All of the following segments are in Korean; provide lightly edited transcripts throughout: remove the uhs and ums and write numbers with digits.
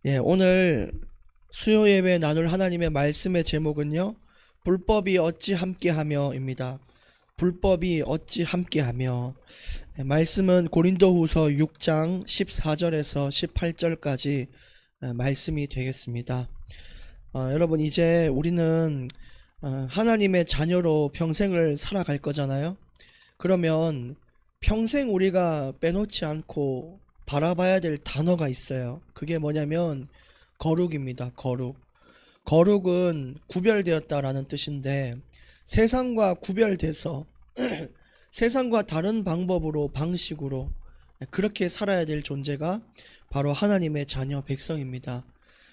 오늘 수요 예배 나눌 하나님의 말씀의 제목은요. 불법이 어찌 함께하며입니다. 불법이 어찌 함께하며. 말씀은 고린도후서 6장 14절에서 18절까지 말씀이 되겠습니다. 여러분, 이제 우리는 하나님의 자녀로 평생을 살아갈 거잖아요. 그러면 평생 우리가 빼놓지 않고 바라봐야 될 단어가 있어요. 그게 뭐냐면 거룩입니다. 거룩. 거룩은 구별되었다라는 뜻인데, 세상과 구별돼서 세상과 다른 방법으로, 방식으로 그렇게 살아야 될 존재가 바로 하나님의 자녀 백성입니다.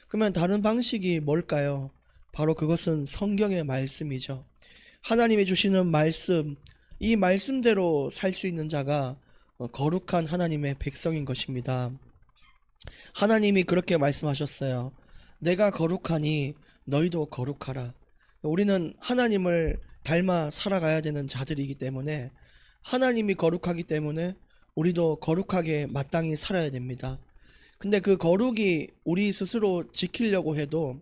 그러면 다른 방식이 뭘까요? 바로 그것은 성경의 말씀이죠. 하나님이 주시는 말씀, 이 말씀대로 살 수 있는 자가 거룩한 하나님의 백성인 것입니다. 하나님이 그렇게 말씀하셨어요. 내가 거룩하니 너희도 거룩하라. 우리는 하나님을 닮아 살아가야 되는 자들이기 때문에, 하나님이 거룩하기 때문에 우리도 거룩하게 마땅히 살아야 됩니다. 근데 그 거룩이 우리 스스로 지키려고 해도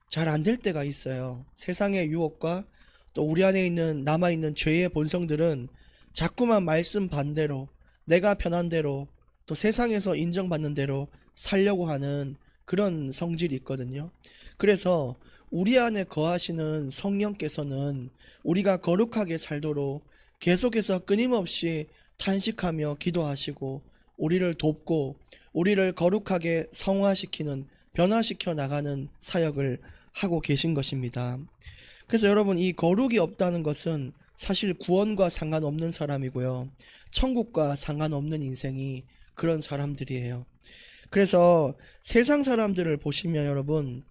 잘 안 될 때가 있어요. 세상의 유혹과 또 우리 안에 있는 남아있는 죄의 본성들은 자꾸만 말씀 반대로, 내가 편한 대로, 또 세상에서 인정받는 대로 살려고 하는 그런 성질이 있거든요. 그래서 우리 안에 거하시는 성령께서는 우리가 거룩하게 살도록 계속해서 끊임없이 탄식하며 기도하시고 우리를 돕고 우리를 거룩하게 성화시키는, 변화시켜 나가는 사역을 하고 계신 것입니다. 그래서 여러분, 이 거룩이 없다는 것은 사실 구원과 상관없는 사람이고요, 천국과 상관없는 인생이 그런 사람들이에요. 그래서 세상 사람들을 보시면 여러분,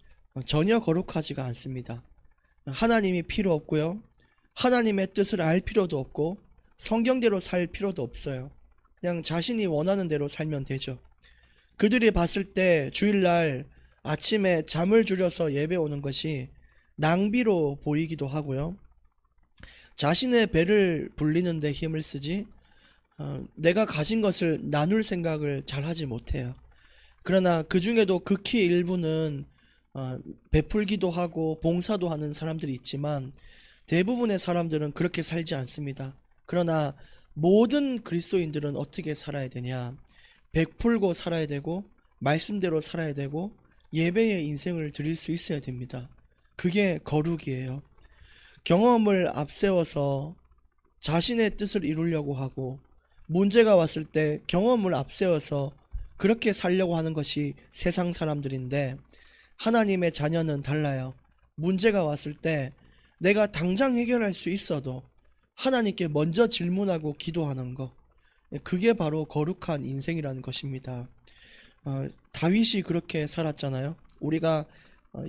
전혀 거룩하지가 않습니다. 하나님이 필요 없고요, 하나님의 뜻을 알 필요도 없고, 성경대로 살 필요도 없어요. 그냥 자신이 원하는 대로 살면 되죠. 그들이 봤을 때 주일날 아침에 잠을 줄여서 예배 오는 것이 낭비로 보이기도 하고요, 자신의 배를 불리는 데 힘을 쓰지 내가 가진 것을 나눌 생각을 잘 하지 못해요. 그러나 그 중에도 극히 일부는 베풀기도 하고 봉사도 하는 사람들이 있지만, 대부분의 사람들은 그렇게 살지 않습니다. 그러나 모든 그리스도인들은 어떻게 살아야 되냐? 베풀고 살아야 되고, 말씀대로 살아야 되고, 예배의 인생을 드릴 수 있어야 됩니다. 그게 거룩이에요. 경험을 앞세워서 자신의 뜻을 이루려고 하고, 문제가 왔을 때 경험을 앞세워서 그렇게 살려고 하는 것이 세상 사람들인데, 하나님의 자녀는 달라요. 문제가 왔을 때 내가 당장 해결할 수 있어도 하나님께 먼저 질문하고 기도하는 것, 그게 바로 거룩한 인생이라는 것입니다. 다윗이 그렇게 살았잖아요. 우리가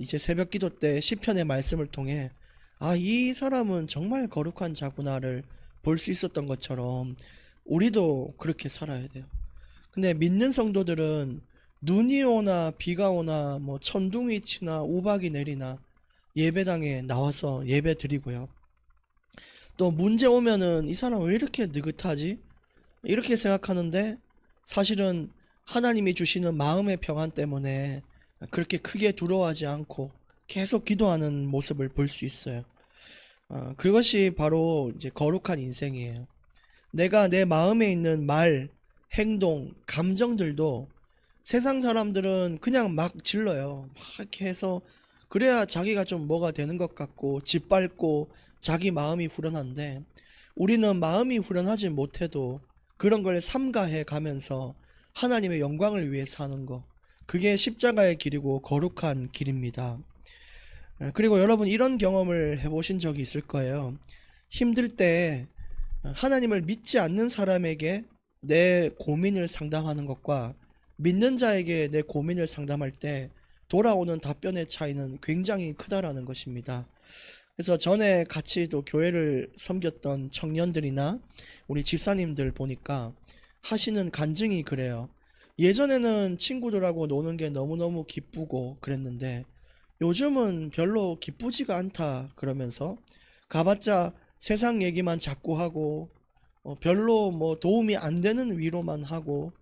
이제 새벽 기도 때 시편의 말씀을 통해 이 사람은 정말 거룩한 자구나를 볼 수 있었던 것처럼 우리도 그렇게 살아야 돼요. 근데 믿는 성도들은 눈이 오나 비가 오나 뭐 천둥이 치나 우박이 내리나 예배당에 나와서 예배 드리고요, 또 문제 오면은 이 사람 왜 이렇게 느긋하지? 이렇게 생각하는데, 사실은 하나님이 주시는 마음의 평안 때문에 그렇게 크게 두려워하지 않고 계속 기도하는 모습을 볼 수 있어요. 그것이 바로 이제 거룩한 인생이에요. 내가 내 마음에 있는 말, 행동, 감정들도 세상 사람들은 그냥 막 질러요. 막 이렇게 해서 그래야 자기가 좀 뭐가 되는 것 같고 짓밟고 자기 마음이 후련한데, 우리는 마음이 후련하지 못해도 그런 걸 삼가해 가면서 하나님의 영광을 위해 사는 거, 그게 십자가의 길이고 거룩한 길입니다. 그리고 여러분, 이런 경험을 해보신 적이 있을 거예요. 힘들 때 하나님을 믿지 않는 사람에게 내 고민을 상담하는 것과 믿는 자에게 내 고민을 상담할 때 돌아오는 답변의 차이는 굉장히 크다라는 것입니다. 그래서 전에 같이 또 교회를 섬겼던 청년들이나 우리 집사님들 보니까 하시는 간증이 그래요. 예전에는 친구들하고 노는 게 너무너무 기쁘고 그랬는데 요즘은 별로 기쁘지가 않다 그러면서, 가봤자 세상 얘기만 자꾸 하고 별로 뭐 도움이 안 되는 위로만 하고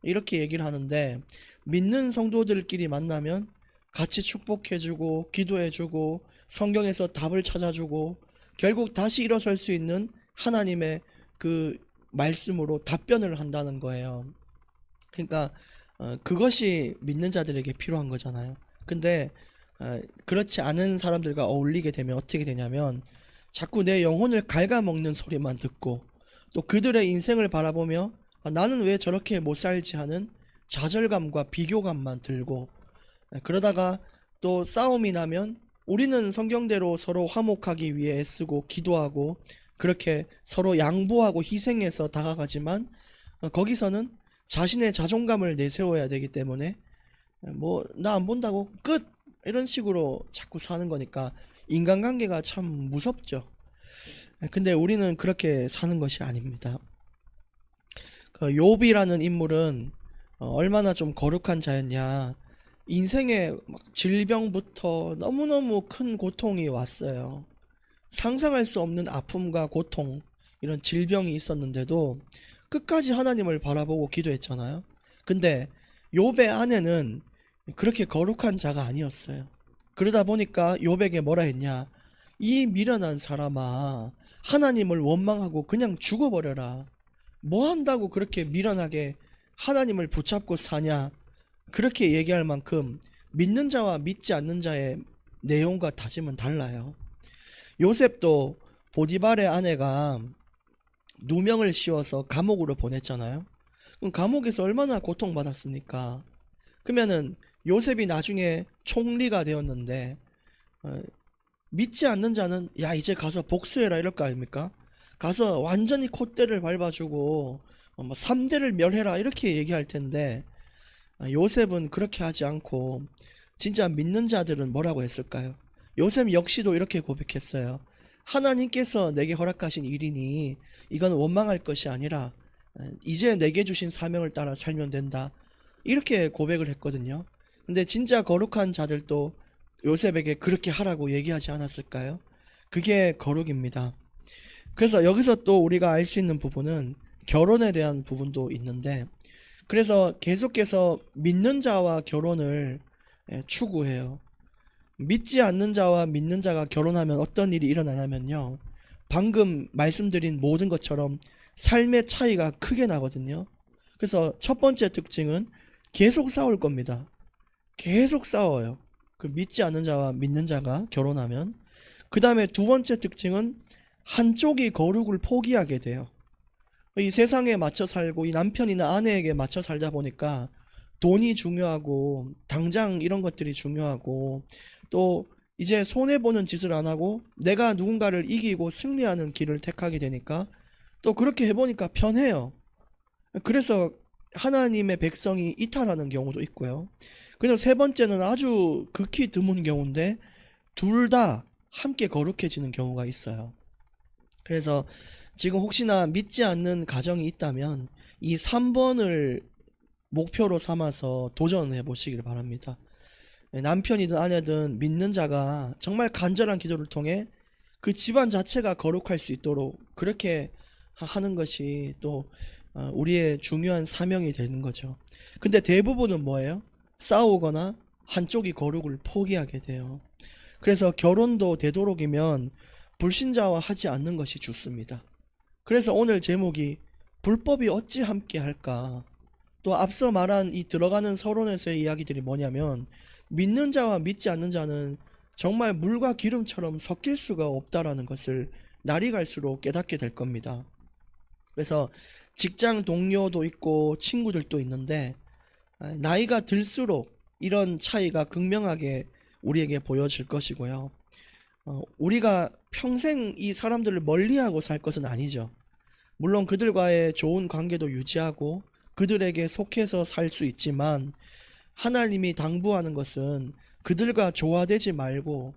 이렇게 얘기를 하는데, 믿는 성도들끼리 만나면 같이 축복해주고 기도해주고 성경에서 답을 찾아주고 결국 다시 일어설 수 있는 하나님의 그 말씀으로 답변을 한다는 거예요. 그러니까 그것이 믿는 자들에게 필요한 거잖아요. 근데 그렇지 않은 사람들과 어울리게 되면 어떻게 되냐면 자꾸 내 영혼을 갉아먹는 소리만 듣고 또 그들의 인생을 바라보며 나는 왜 저렇게 못 살지 하는 좌절감과 비교감만 들고, 그러다가 또 싸움이 나면 우리는 성경대로 서로 화목하기 위해 애쓰고 기도하고 그렇게 서로 양보하고 희생해서 다가가지만 거기서는 자신의 자존감을 내세워야 되기 때문에 뭐 나 안 본다고 끝 이런 식으로 자꾸 사는 거니까 인간관계가 참 무섭죠. 근데 우리는 그렇게 사는 것이 아닙니다. 그 욥이라는 인물은 얼마나 좀 거룩한 자였냐. 인생에 막 질병부터 너무너무 큰 고통이 왔어요. 상상할 수 없는 아픔과 고통, 이런 질병이 있었는데도 끝까지 하나님을 바라보고 기도했잖아요. 근데 욥의 아내는 그렇게 거룩한 자가 아니었어요. 그러다 보니까 욥에게 뭐라 했냐? 이 미련한 사람아, 하나님을 원망하고 그냥 죽어버려라. 뭐 한다고 그렇게 미련하게 하나님을 붙잡고 사냐? 그렇게 얘기할 만큼 믿는 자와 믿지 않는 자의 내용과 다짐은 달라요. 요셉도 보디발의 아내가 누명을 씌워서 감옥으로 보냈잖아요. 그럼 감옥에서 얼마나 고통받았습니까? 그러면은 요셉이 나중에 총리가 되었는데 믿지 않는 자는 야 이제 가서 복수해라 이럴 거 아닙니까? 가서 완전히 콧대를 밟아주고 3대를 멸해라 이렇게 얘기할 텐데 요셉은 그렇게 하지 않고 진짜 믿는 자들은 뭐라고 했을까요? 요셉 역시도 이렇게 고백했어요. 하나님께서 내게 허락하신 일이니 이건 원망할 것이 아니라 이제 내게 주신 사명을 따라 살면 된다. 이렇게 고백을 했거든요. 근데 진짜 거룩한 자들도 요셉에게 그렇게 하라고 얘기하지 않았을까요? 그게 거룩입니다. 그래서 여기서 또 우리가 알 수 있는 부분은 결혼에 대한 부분도 있는데, 그래서 계속해서 믿는 자와 결혼을 추구해요. 믿지 않는 자와 믿는 자가 결혼하면 어떤 일이 일어나냐면요, 방금 말씀드린 모든 것처럼 삶의 차이가 크게 나거든요. 그래서 첫 번째 특징은 계속 싸울 겁니다. 계속 싸워요. 그 믿지 않는 자와 믿는 자가 결혼하면. 그 다음에 두 번째 특징은 한쪽이 거룩을 포기하게 돼요. 이 세상에 맞춰 살고 이 남편이나 아내에게 맞춰 살다 보니까 돈이 중요하고 당장 이런 것들이 중요하고 또 이제 손해보는 짓을 안 하고 내가 누군가를 이기고 승리하는 길을 택하게 되니까 또 그렇게 해보니까 편해요. 그래서 하나님의 백성이 이탈하는 경우도 있고요. 그리고 세 번째는 아주 극히 드문 경우인데 둘 다 함께 거룩해지는 경우가 있어요. 그래서 지금 혹시나 믿지 않는 가정이 있다면 이 3번을 목표로 삼아서 도전해 보시길 바랍니다. 남편이든 아내든 믿는 자가 정말 간절한 기도를 통해 그 집안 자체가 거룩할 수 있도록 그렇게 하는 것이 또 우리의 중요한 사명이 되는 거죠. 근데 대부분은 뭐예요? 싸우거나 한쪽이 거룩을 포기하게 돼요. 그래서 결혼도 되도록이면 불신자와 하지 않는 것이 좋습니다. 그래서 오늘 제목이 불법이 어찌 함께 할까? 또 앞서 말한 이 들어가는 서론에서의 이야기들이 뭐냐면 믿는 자와 믿지 않는 자는 정말 물과 기름처럼 섞일 수가 없다라는 것을 날이 갈수록 깨닫게 될 겁니다. 그래서 직장 동료도 있고 친구들도 있는데 나이가 들수록 이런 차이가 극명하게 우리에게 보여질 것이고요. 우리가 평생 이 사람들을 멀리하고 살 것은 아니죠. 물론 그들과의 좋은 관계도 유지하고 그들에게 속해서 살 수 있지만 하나님이 당부하는 것은 그들과 조화되지 말고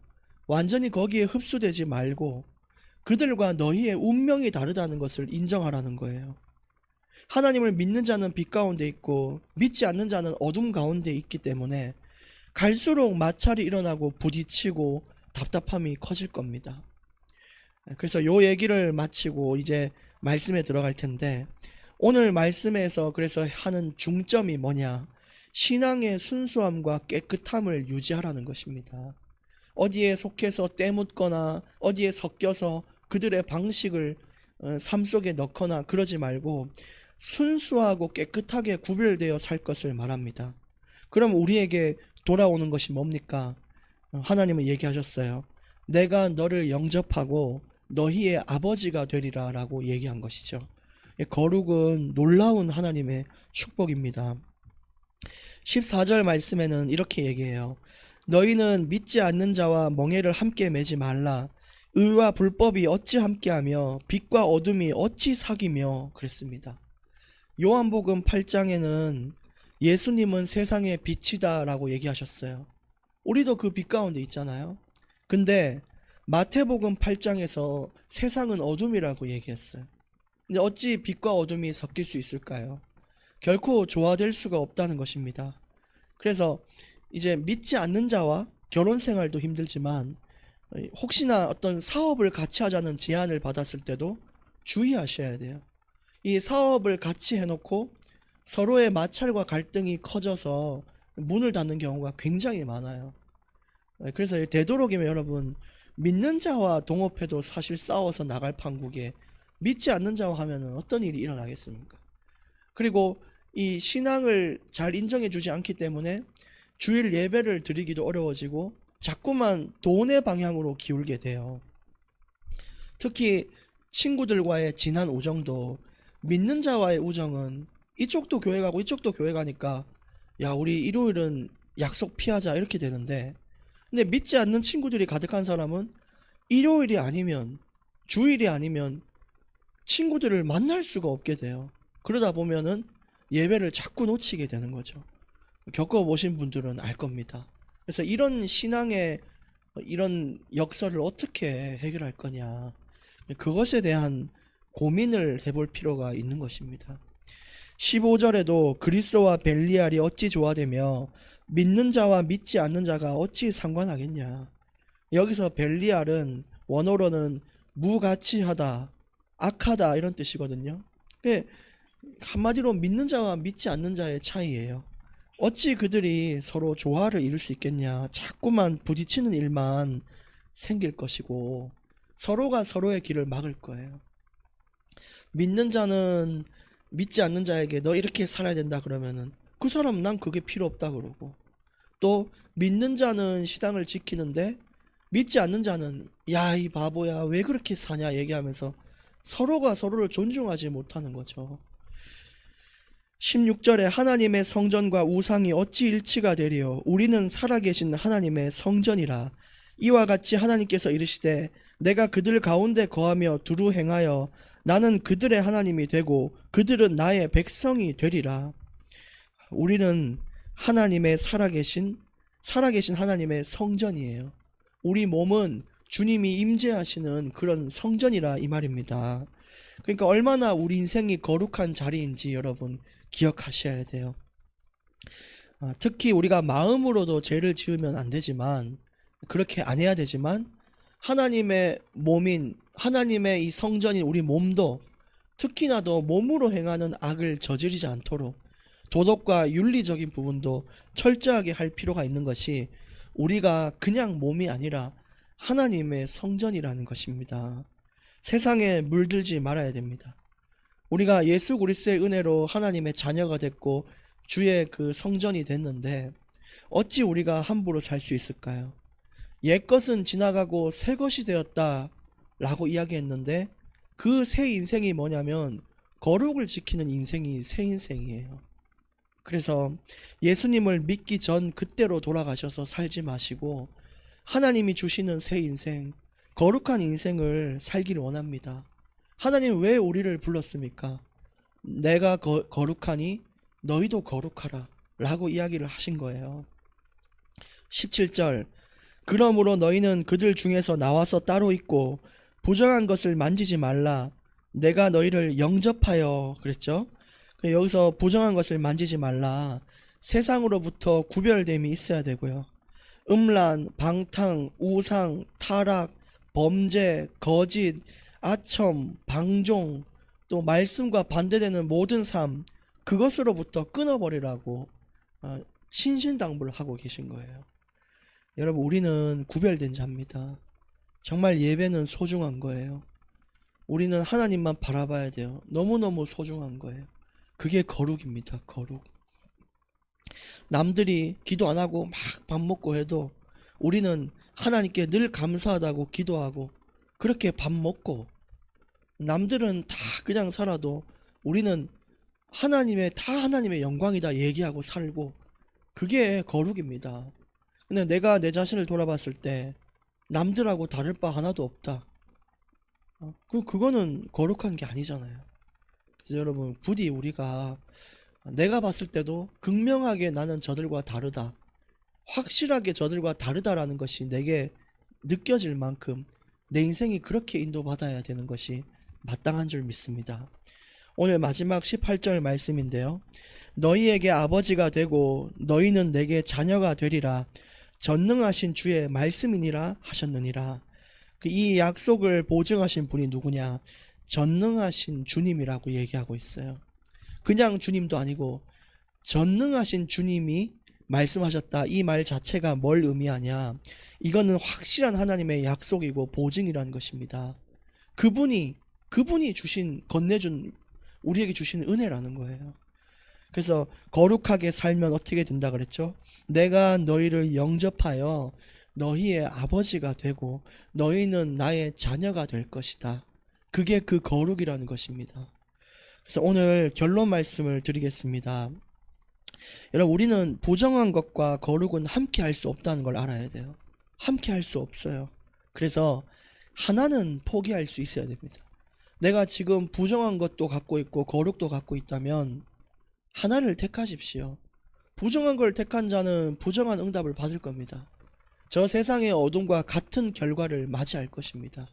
완전히 거기에 흡수되지 말고 그들과 너희의 운명이 다르다는 것을 인정하라는 거예요. 하나님을 믿는 자는 빛 가운데 있고 믿지 않는 자는 어둠 가운데 있기 때문에 갈수록 마찰이 일어나고 부딪히고 답답함이 커질 겁니다. 그래서 요 얘기를 마치고 이제 말씀에 들어갈 텐데 오늘 말씀에서 그래서 하는 중점이 뭐냐? 신앙의 순수함과 깨끗함을 유지하라는 것입니다. 어디에 속해서 때묻거나 어디에 섞여서 그들의 방식을 삶 속에 넣거나 그러지 말고 순수하고 깨끗하게 구별되어 살 것을 말합니다. 그럼 우리에게 돌아오는 것이 뭡니까? 하나님은 얘기하셨어요. 내가 너를 영접하고 너희의 아버지가 되리라 라고 얘기한 것이죠. 거룩은 놀라운 하나님의 축복입니다. 14절 말씀에는 이렇게 얘기해요. 너희는 믿지 않는 자와 멍에를 함께 매지 말라. 의와 불법이 어찌 함께하며 빛과 어둠이 어찌 사귀며 그랬습니다. 요한복음 8장에는 예수님은 세상의 빛이다 라고 얘기하셨어요. 우리도 그 빛 가운데 있잖아요. 근데 마태복음 8장에서 세상은 어둠이라고 얘기했어요. 근데 어찌 빛과 어둠이 섞일 수 있을까요? 결코 조화될 수가 없다는 것입니다. 그래서 이제 믿지 않는 자와 결혼 생활도 힘들지만 혹시나 어떤 사업을 같이 하자는 제안을 받았을 때도 주의하셔야 돼요. 이 사업을 같이 해놓고 서로의 마찰과 갈등이 커져서 문을 닫는 경우가 굉장히 많아요. 그래서 되도록이면 여러분, 믿는 자와 동업해도 사실 싸워서 나갈 판국에 믿지 않는 자와 하면 어떤 일이 일어나겠습니까? 그리고 이 신앙을 잘 인정해 주지 않기 때문에 주일 예배를 드리기도 어려워지고 자꾸만 돈의 방향으로 기울게 돼요. 특히 친구들과의 진한 우정도, 믿는 자와의 우정은 이쪽도 교회 가고 이쪽도 교회 가니까 야, 우리 일요일은 약속 피하자 이렇게 되는데, 근데 믿지 않는 친구들이 가득한 사람은 일요일이 아니면, 주일이 아니면 친구들을 만날 수가 없게 돼요. 그러다 보면은 예배를 자꾸 놓치게 되는 거죠. 겪어보신 분들은 알 겁니다. 그래서 이런 신앙의 이런 역설을 어떻게 해결할 거냐, 그것에 대한 고민을 해볼 필요가 있는 것입니다. 15절에도 그리스도와 벨리알이 어찌 조화되며 믿는 자와 믿지 않는 자가 어찌 상관하겠냐. 여기서 벨리알은 원어로는 무가치하다, 악하다 이런 뜻이거든요. 한마디로 믿는 자와 믿지 않는 자의 차이예요. 어찌 그들이 서로 조화를 이룰 수 있겠냐. 자꾸만 부딪히는 일만 생길 것이고 서로가 서로의 길을 막을 거예요. 믿는 자는 믿지 않는 자에게 너 이렇게 살아야 된다 그러면은 그 사람 난 그게 필요 없다 그러고, 또 믿는 자는 신앙을 지키는데 믿지 않는 자는 야, 이 바보야 왜 그렇게 사냐 얘기하면서 서로가 서로를 존중하지 못하는 거죠. 16절에 하나님의 성전과 우상이 어찌 일치가 되리요. 우리는 살아계신 하나님의 성전이라. 이와 같이 하나님께서 이르시되 내가 그들 가운데 거하며 두루 행하여 나는 그들의 하나님이 되고 그들은 나의 백성이 되리라. 우리는 하나님의 살아계신 하나님의 성전이에요. 우리 몸은 주님이 임재하시는 그런 성전이라 이 말입니다. 그러니까 얼마나 우리 인생이 거룩한 자리인지 여러분 기억하셔야 돼요. 특히 우리가 마음으로도 죄를 지으면 안 되지만, 그렇게 안 해야 되지만, 하나님의 몸인, 하나님의 이 성전인 우리 몸도 특히나 더 몸으로 행하는 악을 저지르지 않도록 도덕과 윤리적인 부분도 철저하게 할 필요가 있는 것이 우리가 그냥 몸이 아니라 하나님의 성전이라는 것입니다. 세상에 물들지 말아야 됩니다. 우리가 예수 그리스도의 은혜로 하나님의 자녀가 됐고 주의 그 성전이 됐는데 어찌 우리가 함부로 살 수 있을까요? 옛것은 지나가고 새 것이 되었다 라고 이야기했는데 그 새 인생이 뭐냐면 거룩을 지키는 인생이 새 인생이에요. 그래서 예수님을 믿기 전 그때로 돌아가셔서 살지 마시고 하나님이 주시는 새 인생, 거룩한 인생을 살기를 원합니다. 하나님 왜 우리를 불렀습니까? 내가 거룩하니 너희도 거룩하라 라고 이야기를 하신 거예요. 17절, 그러므로 너희는 그들 중에서 나와서 따로 있고 부정한 것을 만지지 말라. 내가 너희를 영접하여 그랬죠. 여기서 부정한 것을 만지지 말라. 세상으로부터 구별됨이 있어야 되고요. 음란, 방탕, 우상, 타락, 범죄, 거짓, 아첨, 방종, 또 말씀과 반대되는 모든 삶, 그것으로부터 끊어버리라고 신신당부를 하고 계신 거예요. 여러분, 우리는 구별된 자입니다. 정말 예배는 소중한 거예요. 우리는 하나님만 바라봐야 돼요. 너무너무 소중한 거예요. 그게 거룩입니다. 거룩. 남들이 기도 안 하고 막 밥 먹고 해도 우리는 하나님께 늘 감사하다고 기도하고 그렇게 밥 먹고, 남들은 다 그냥 살아도 우리는 다 하나님의 영광이다 얘기하고 살고, 그게 거룩입니다. 근데 내가 내 자신을 돌아봤을 때 남들하고 다를 바 하나도 없다. 그거는 거룩한 게 아니잖아요. 그래서 여러분, 부디 우리가 내가 봤을 때도 극명하게 나는 저들과 다르다, 확실하게 저들과 다르다라는 것이 내게 느껴질 만큼 내 인생이 그렇게 인도받아야 되는 것이 마땅한 줄 믿습니다. 오늘 마지막 18절 말씀인데요. 너희에게 아버지가 되고 너희는 내게 자녀가 되리라. 전능하신 주의 말씀이니라 하셨느니라. 이 약속을 보증하신 분이 누구냐? 전능하신 주님이라고 얘기하고 있어요. 그냥 주님도 아니고 전능하신 주님이 말씀하셨다. 이 말 자체가 뭘 의미하냐? 이거는 확실한 하나님의 약속이고 보증이라는 것입니다. 그분이 건네준, 우리에게 주신 은혜라는 거예요. 그래서 거룩하게 살면 어떻게 된다 그랬죠? 내가 너희를 영접하여 너희의 아버지가 되고 너희는 나의 자녀가 될 것이다. 그게 그 거룩이라는 것입니다. 그래서 오늘 결론 말씀을 드리겠습니다. 여러분, 우리는 부정한 것과 거룩은 함께 할 수 없다는 걸 알아야 돼요. 함께 할 수 없어요. 그래서 하나는 포기할 수 있어야 됩니다. 내가 지금 부정한 것도 갖고 있고 거룩도 갖고 있다면 하나를 택하십시오. 부정한 걸 택한 자는 부정한 응답을 받을 겁니다. 저 세상의 어둠과 같은 결과를 맞이할 것입니다.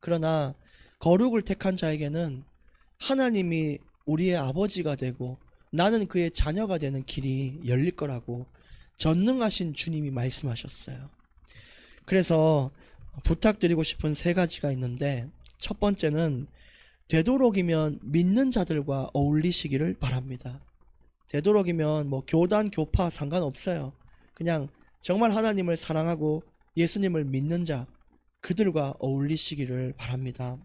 그러나 거룩을 택한 자에게는 하나님이 우리의 아버지가 되고 나는 그의 자녀가 되는 길이 열릴 거라고 전능하신 주님이 말씀하셨어요. 그래서 부탁드리고 싶은 3가지가 있는데, 첫 번째는 되도록이면 믿는 자들과 어울리시기를 바랍니다. 되도록이면 뭐 교단, 교파 상관없어요. 그냥 정말 하나님을 사랑하고 예수님을 믿는 자, 그들과 어울리시기를 바랍니다.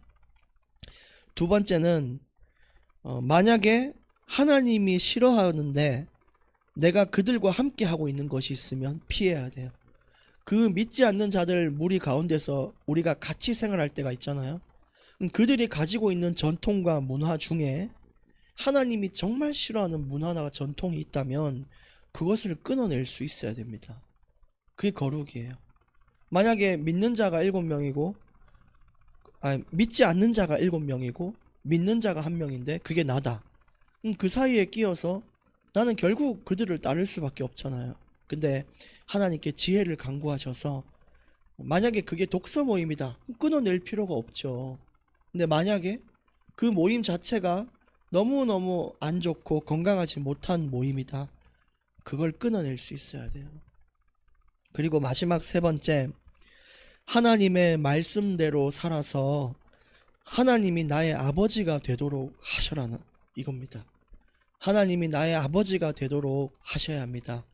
두 번째는 만약에 하나님이 싫어하는데 내가 그들과 함께 하고 있는 것이 있으면 피해야 돼요. 그 믿지 않는 자들 무리 가운데서 우리가 같이 생활할 때가 있잖아요. 그들이 가지고 있는 전통과 문화 중에 하나님이 정말 싫어하는 문화나 전통이 있다면 그것을 끊어낼 수 있어야 됩니다. 그게 거룩이에요. 만약에 믿는 자가 7명이고 믿지 않는 자가 7명이고 믿는 자가 1명인데 그게 나다. 그 사이에 끼어서 나는 결국 그들을 따를 수밖에 없잖아요. 근데 하나님께 지혜를 간구하셔서 만약에 그게 독서 모임이다, 끊어낼 필요가 없죠. 근데 만약에 그 모임 자체가 너무너무 안 좋고 건강하지 못한 모임이다, 그걸 끊어낼 수 있어야 돼요. 그리고 마지막 3번째, 하나님의 말씀대로 살아서 하나님이 나의 아버지가 되도록 하셔라는 이겁니다. 하나님이 나의 아버지가 되도록 하셔야 합니다.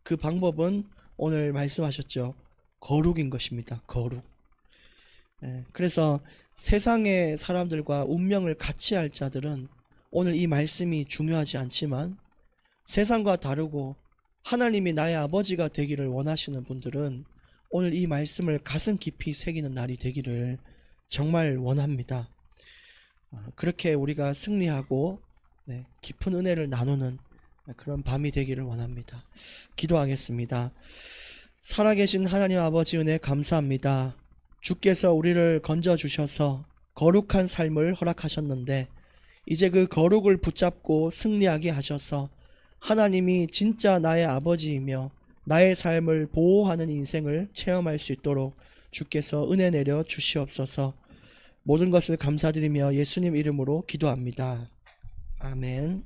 그 방법은 오늘 말씀하셨죠. 거룩인 것입니다. 거룩. 그래서 세상의 사람들과 운명을 같이 할 자들은 오늘 이 말씀이 중요하지 않지만, 세상과 다르고 하나님이 나의 아버지가 되기를 원하시는 분들은 오늘 이 말씀을 가슴 깊이 새기는 날이 되기를 정말 원합니다. 그렇게 우리가 승리하고 깊은 은혜를 나누는 그런 밤이 되기를 원합니다. 기도하겠습니다. 살아계신 하나님 아버지, 은혜 감사합니다. 주께서 우리를 건져주셔서 거룩한 삶을 허락하셨는데 이제 그 거룩을 붙잡고 승리하게 하셔서 하나님이 진짜 나의 아버지이며 나의 삶을 보호하는 인생을 체험할 수 있도록 주께서 은혜 내려 주시옵소서. 모든 것을 감사드리며 예수님 이름으로 기도합니다. 아멘.